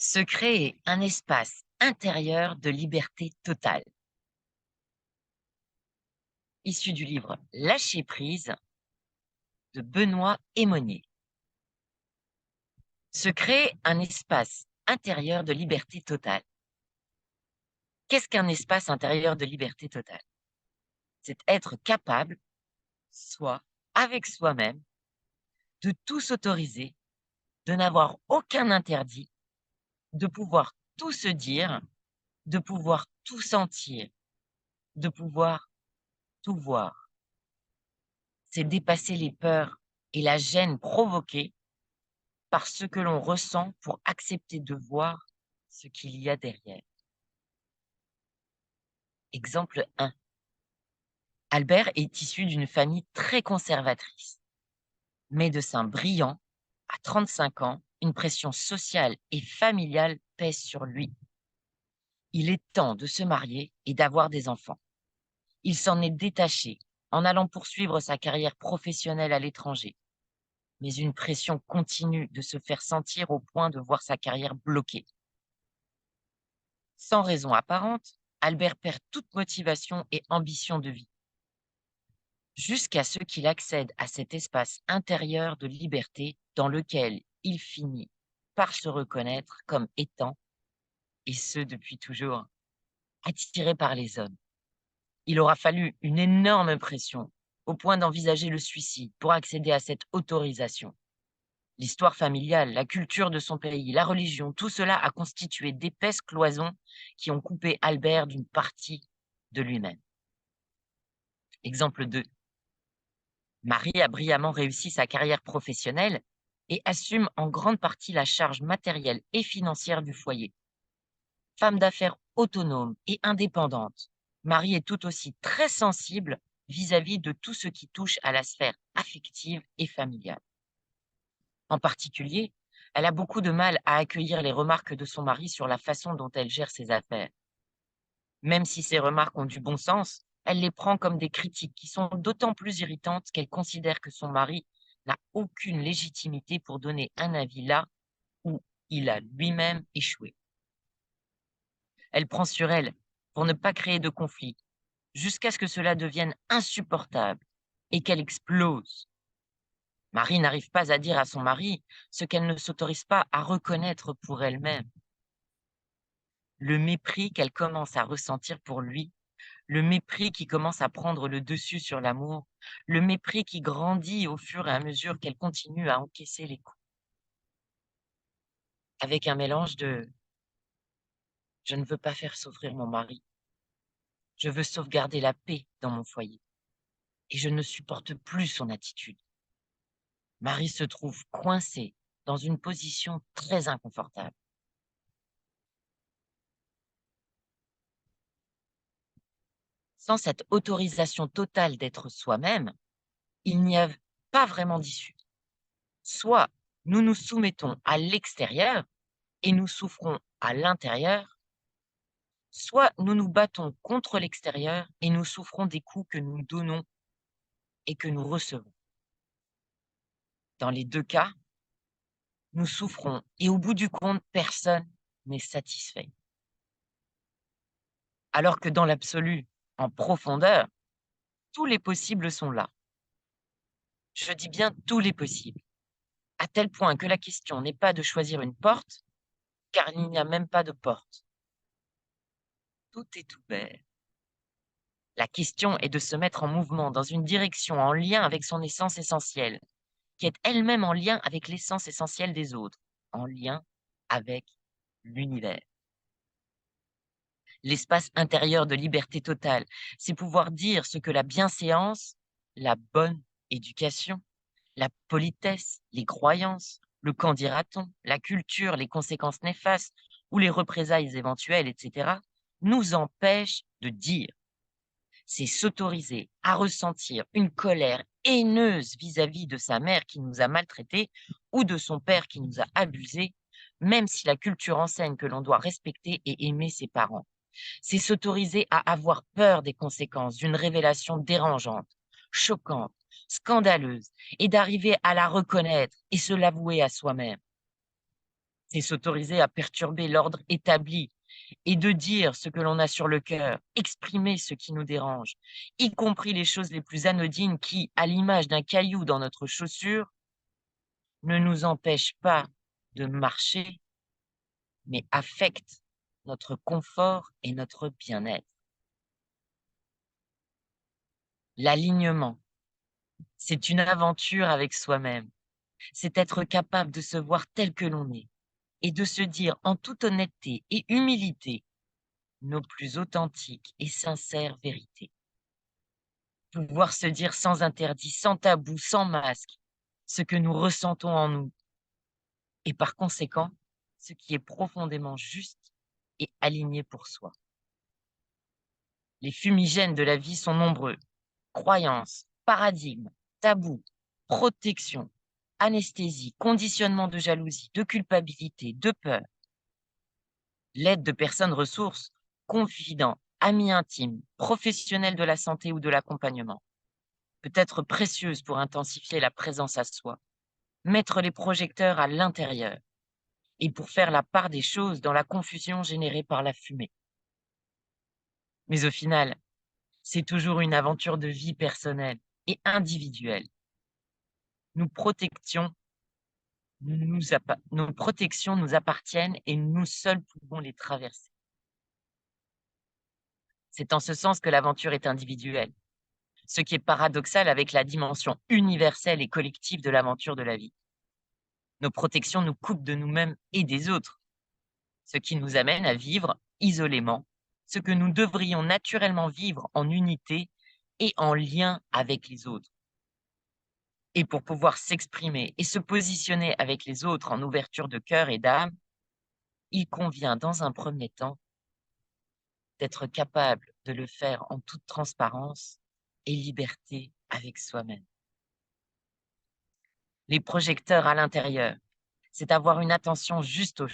Se créer un espace intérieur de liberté totale. Issu du livre Lâcher prise de Benoît Hémonier. Se créer un espace intérieur de liberté totale. Qu'est-ce qu'un espace intérieur de liberté totale? C'est être capable, soi, avec soi-même, de tout s'autoriser, de n'avoir aucun interdit, de pouvoir tout se dire, de pouvoir tout sentir, de pouvoir tout voir. C'est dépasser les peurs et la gêne provoquée par ce que l'on ressent pour accepter de voir ce qu'il y a derrière. Exemple 1. Albert est issu d'une famille très conservatrice. Médecin brillant, à 35 ans, une pression sociale et familiale pèse sur lui. Il est temps de se marier et d'avoir des enfants. Il s'en est détaché en allant poursuivre sa carrière professionnelle à l'étranger. Mais une pression continue de se faire sentir au point de voir sa carrière bloquée. Sans raison apparente, Albert perd toute motivation et ambition de vie, jusqu'à ce qu'il accède à cet espace intérieur de liberté dans lequel il finit par se reconnaître comme étant, et ce depuis toujours, attiré par les hommes. Il aura fallu une énorme pression, au point d'envisager le suicide pour accéder à cette autorisation. L'histoire familiale, la culture de son pays, la religion, tout cela a constitué d'épaisses cloisons qui ont coupé Albert d'une partie de lui-même. Exemple 2. Marie a brillamment réussi sa carrière professionnelle et assume en grande partie la charge matérielle et financière du foyer. Femme d'affaires autonome et indépendante, Marie est tout aussi très sensible vis-à-vis de tout ce qui touche à la sphère affective et familiale. En particulier, elle a beaucoup de mal à accueillir les remarques de son mari sur la façon dont elle gère ses affaires. Même si ces remarques ont du bon sens, elle les prend comme des critiques qui sont d'autant plus irritantes qu'elle considère que son mari n'a aucune légitimité pour donner un avis là où il a lui-même échoué. Elle prend sur elle pour ne pas créer de conflit, jusqu'à ce que cela devienne insupportable et qu'elle explose. Marie n'arrive pas à dire à son mari ce qu'elle ne s'autorise pas à reconnaître pour elle-même. Le mépris qu'elle commence à ressentir pour lui, le mépris qui commence à prendre le dessus sur l'amour, le mépris qui grandit au fur et à mesure qu'elle continue à encaisser les coups, avec un mélange de «je ne veux pas faire souffrir mon mari, je veux sauvegarder la paix dans mon foyer et je ne supporte plus son attitude». Marie se trouve coincée dans une position très inconfortable. Sans cette autorisation totale d'être soi-même, il n'y a pas vraiment d'issue. Soit nous nous soumettons à l'extérieur et nous souffrons à l'intérieur, soit nous nous battons contre l'extérieur et nous souffrons des coups que nous donnons et que nous recevons. Dans les deux cas, nous souffrons et au bout du compte, personne n'est satisfait. Alors que dans l'absolu, en profondeur, tous les possibles sont là. Je dis bien tous les possibles, à tel point que la question n'est pas de choisir une porte, car il n'y a même pas de porte. Tout est ouvert. La question est de se mettre en mouvement dans une direction en lien avec son essence essentielle, qui est elle-même en lien avec l'essence essentielle des autres, en lien avec l'univers. L'espace intérieur de liberté totale, c'est pouvoir dire ce que la bienséance, la bonne éducation, la politesse, les croyances, le qu'en dira-t-on, la culture, les conséquences néfastes ou les représailles éventuelles, etc., nous empêchent de dire. C'est s'autoriser à ressentir une colère haineuse vis-à-vis de sa mère qui nous a maltraités ou de son père qui nous a abusés, même si la culture enseigne que l'on doit respecter et aimer ses parents. C'est s'autoriser à avoir peur des conséquences d'une révélation dérangeante, choquante, scandaleuse, et d'arriver à la reconnaître et se l'avouer à soi-même. C'est s'autoriser à perturber l'ordre établi et de dire ce que l'on a sur le cœur, exprimer ce qui nous dérange, y compris les choses les plus anodines qui, à l'image d'un caillou dans notre chaussure, ne nous empêchent pas de marcher, mais affectent notre confort et notre bien-être. L'alignement, c'est une aventure avec soi-même. C'est être capable de se voir tel que l'on est et de se dire en toute honnêteté et humilité nos plus authentiques et sincères vérités. Pouvoir se dire sans interdit, sans tabou, sans masque, ce que nous ressentons en nous et par conséquent, ce qui est profondément juste et aligné pour soi. Les fumigènes de la vie sont nombreux. Croyances, paradigmes, tabous, protection, anesthésie, conditionnement de jalousie, de culpabilité, de peur. L'aide de personnes ressources, confidents, amis intimes, professionnels de la santé ou de l'accompagnement, peut être précieuse pour intensifier la présence à soi, mettre les projecteurs à l'intérieur et pour faire la part des choses dans la confusion générée par la fumée. Mais au final, c'est toujours une aventure de vie personnelle et individuelle. Nos protections nous appartiennent et nous seuls pouvons les traverser. C'est en ce sens que l'aventure est individuelle, ce qui est paradoxal avec la dimension universelle et collective de l'aventure de la vie. Nos protections nous coupent de nous-mêmes et des autres, ce qui nous amène à vivre isolément, ce que nous devrions naturellement vivre en unité et en lien avec les autres. Et pour pouvoir s'exprimer et se positionner avec les autres en ouverture de cœur et d'âme, il convient dans un premier temps d'être capable de le faire en toute transparence et liberté avec soi-même. Les projecteurs à l'intérieur, c'est avoir une attention juste aux